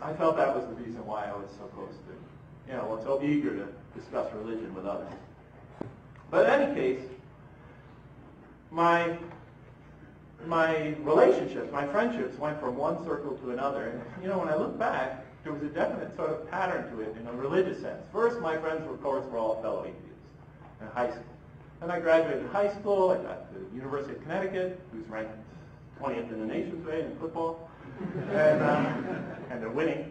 I felt that was the reason why I was supposed to, so eager to discuss religion with others. But in any case, my relationships, my friendships went from one circle to another. And, when I look back, there was a definite sort of pattern to it in a religious sense. First, my friends, of course, were all fellow atheists in high school. Then I graduated high school. I got to the University of Connecticut, who's ranked 20th in the nation today in football. And they're winning.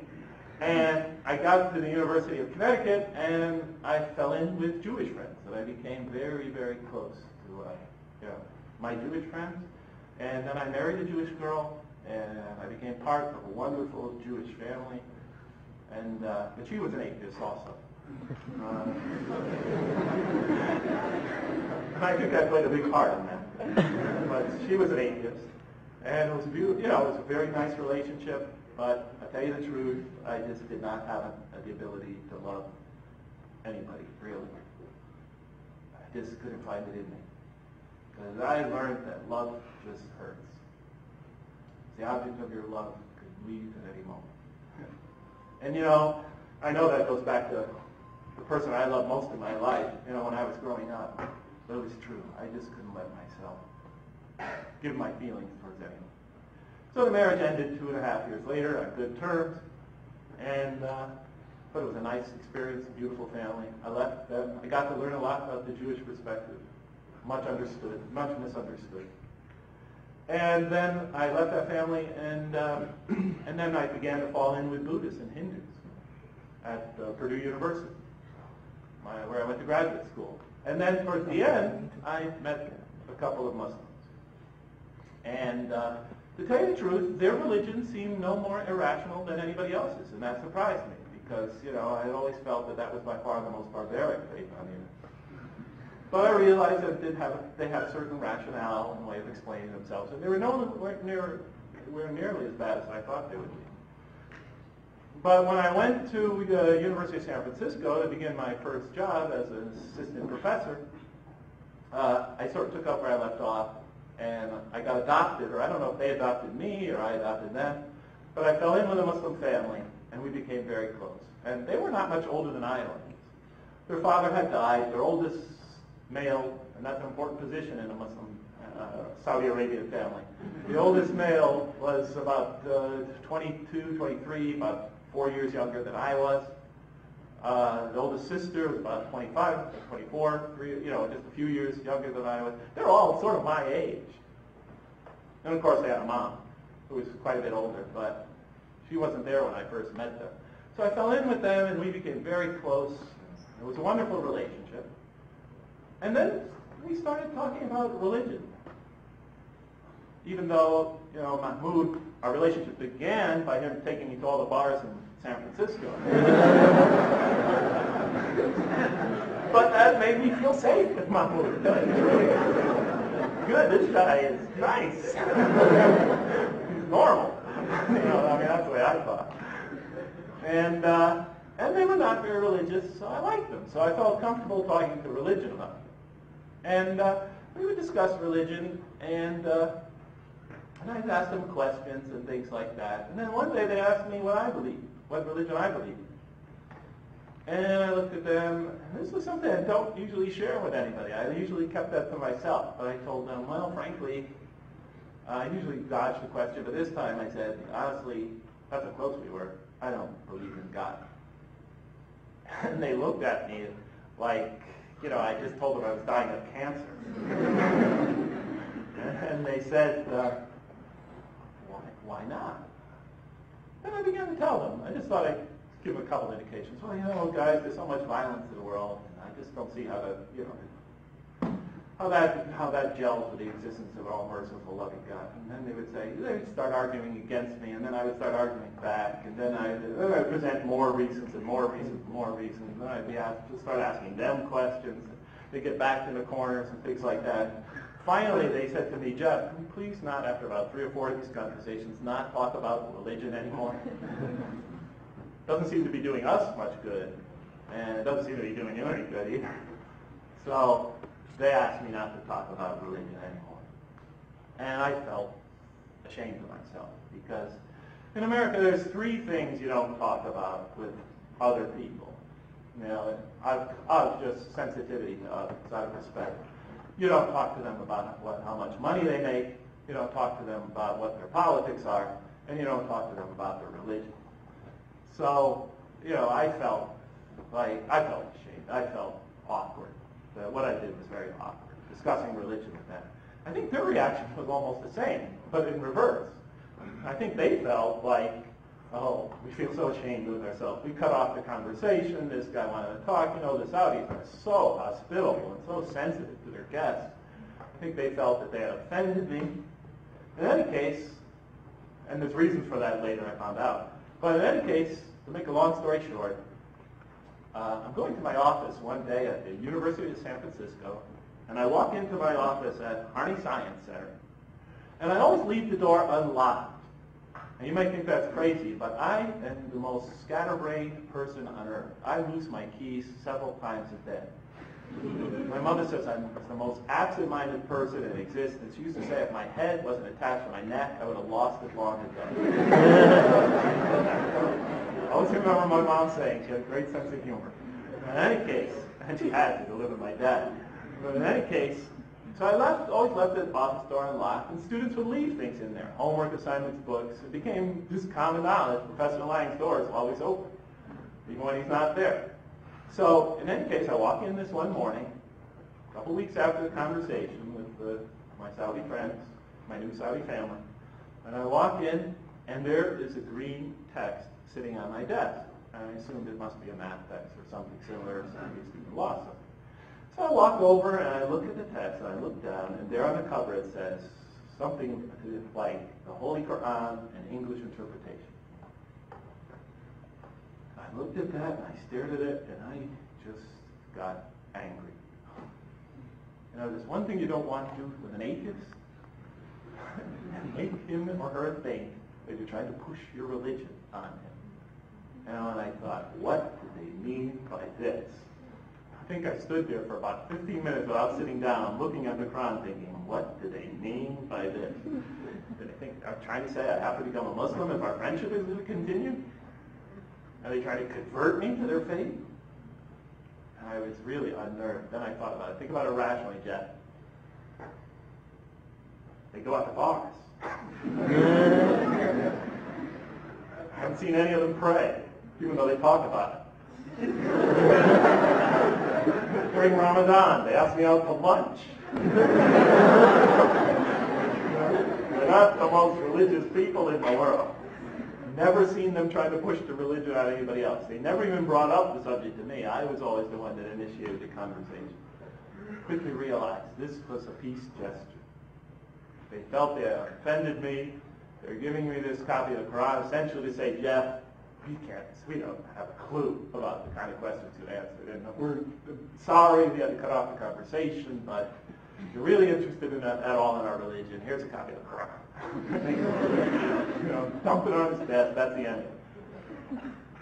And I got to the University of Connecticut, and I fell in with Jewish friends. And I became very, very close to my Jewish friends. And then I married a Jewish girl, and I became part of a wonderful Jewish family. And but she was an atheist also. I think I played a big part in that. But she was an atheist. And it was beautiful. It was a very nice relationship. But I tell you the truth, I just did not have the ability to love anybody, really. I just couldn't find it in me. Because I learned that love just hurts. The object of your love could leave at any moment. And I know that goes back to the person I loved most in my life, when I was growing up. But it was true. I just couldn't let myself give my feelings towards anyone. So the marriage ended 2.5 years later on good terms, but it was a nice experience, a beautiful family. I left them. I got to learn a lot about the Jewish perspective, much understood, much misunderstood. And then I left that family, and then I began to fall in with Buddhists and Hindus at Purdue University, where I went to graduate school. And then towards the end, I met a couple of Muslims. And to tell you the truth, their religion seemed no more irrational than anybody else's, and that surprised me because, I had always felt that was by far the most barbaric faith on the earth. But I realized that they had a certain rationale and way of explaining themselves, and they weren't nearly as bad as I thought they would be. But when I went to the University of San Francisco to begin my first job as an assistant professor, I sort of took up where I left off. And I got adopted, or I don't know if they adopted me or I adopted them, but I fell in with a Muslim family, and we became very close. And they were not much older than I was. Their father had died, their oldest male, and that's an important position in a Muslim Saudi Arabian family. The oldest male was about 22, 23, about 4 years younger than I was. The oldest sister was about 25, 24, just a few years younger than I was. They're all sort of my age. And of course they had a mom who was quite a bit older, but she wasn't there when I first met them. So I fell in with them and we became very close. It was a wonderful relationship. And then we started talking about religion. Even though, Mahmoud, our relationship began by him taking me to all the bars in San Francisco. But that made me feel safe with Mahmoud. Good, this guy is nice. He's normal. That's the way I thought. And they were not very religious, so I liked them. So I felt comfortable talking to religion about it. And we would discuss religion, and I'd ask them questions and things like that. And then one day they asked me what religion I believed. And I looked at them, and this was something I don't usually share with anybody. I usually kept that to myself. But I told them, well, frankly, I usually dodge the question, but this time I said, honestly, that's how close we were. I don't believe in God. And they looked at me like, I just told them I was dying of cancer. And they said, why not? And I began to tell them. I just thought I'd give them a couple indications. Well, guys, there's so much violence in the world, and I just don't see how that gels with the existence of an all-merciful, loving God. And then they would start arguing against me, and then I would start arguing back, and then I would present more reasons and more reasons and more reasons, and then I'd start asking them questions, and they'd get back to the corners and things like that. Finally, they said to me, Jeff, can you please not, after about 3 or 4 of these conversations, not talk about religion anymore? Doesn't seem to be doing us much good, and it doesn't seem to be doing you any good either. So they asked me not to talk about religion anymore. And I felt ashamed of myself because In America, there's three things you don't talk about with other people. You know, out of just sensitivity to others, out of respect. You don't talk to them about how much money they make. You don't talk to them about what their politics are, and you don't talk to them about their religion. So, you know, I felt ashamed. I felt awkward. That what I did was very awkward, discussing religion with them. I think their reaction was almost the same, but in reverse. I think they felt like, oh, we feel so ashamed of ourselves. We cut off the conversation. This guy wanted to talk. You know, the Saudis are so hospitable and so sensitive to their guests. I think they felt that they had offended me. In any case, and there's reasons for that later I found out, but in any case, to make a long story short, I'm going to my office one day at the University of San Francisco, and I walk into my office at Harney Science Center, and I always leave the door unlocked. And you might think that's crazy, but I am the most scatterbrained person on earth. I lose my keys several times a day. My mother says I'm the most absent-minded person in existence. She used to say if my head wasn't attached to my neck, I would have lost it long ago. I always remember my mom saying she had a great sense of humor. In any case, and she had to live with my dad. But in any case, so I always left the office door unlocked, and students would leave things in there, homework assignments, books. It became just common knowledge. Professor Lang's door is always open, even when he's not there. So in any case, I walk in this one morning, a couple weeks after the conversation with my Saudi friends, my new Saudi family, and I walk in, and there is a green text sitting on my desk. And I assumed it must be a math text or something similar, so I'm student law something. So I walk over and I look at the text and I look down, and there on the cover it says something like the Holy Quran and English interpretation. I looked at that and I stared at it and I just got angry. You know, there's one thing you don't want to do with an atheist, make him or her think that you're trying to push your religion on him. You know, and I thought, what do they mean by this? I think I stood there for about 15 minutes without sitting down, looking at the Quran, thinking, what do they mean by this? Do they think I'm trying to say I have to become a Muslim if our friendship is to continue? Are they trying to convert me to their faith? And I was really unnerved. Then I thought about it. Think about it rationally, Jeff. They go out to bars. I haven't seen any of them pray, even though they talk about it. During Ramadan, they ask me out to lunch. They're not the most religious people in the world. Never seen them try to push the religion on anybody else. They never even brought up the subject to me. I was always the one that initiated the conversation. Quickly realized this was a peace gesture. They felt they had offended me. They're giving me this copy of the Quran essentially to say, Jeff, we don't have a clue about the kind of questions you answered. And we're sorry we had to cut off the conversation, but if you're really interested in that at all in our religion, here's a copy of the Quran. You know, dump it on his desk, that's the end of it.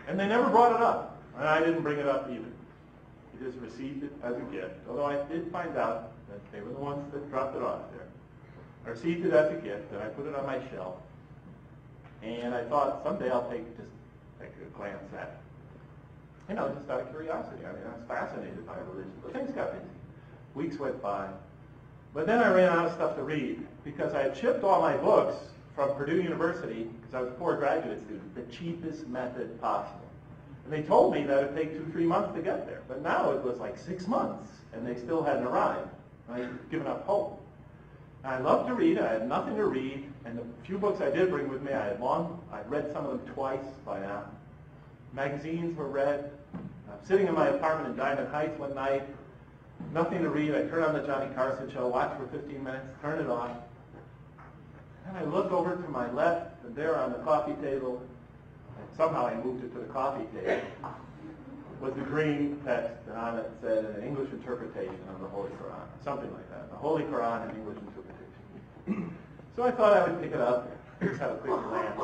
And they never brought it up, and I didn't bring it up either. He just received it as a gift, although I did find out that they were the ones that dropped it off there. I received it as a gift, and I put it on my shelf, and I thought someday I'll take a glance at it. You know, just out of curiosity. I mean, I was fascinated by religion, but things got busy. Weeks went by. But then I ran out of stuff to read because I had shipped all my books from Purdue University, because I was a poor graduate student, the cheapest method possible. And they told me that it would take 2-3 months to get there. But now it was like 6 months, and they still hadn't arrived. I had given up hope. I loved to read. I had nothing to read. And the few books I did bring with me, I'd read some of them twice by now. Magazines were read. I'm sitting in my apartment in Diamond Heights one night, nothing to read. I turn on the Johnny Carson show, watch for 15 minutes, turn it off. And I look over to my left, and there on the coffee table, and somehow I moved it to the coffee table, was the green text, and on it said an English interpretation of the Holy Quran, something like that. The Holy Quran and English interpretation. So I thought I would pick it up, just have a quick glance.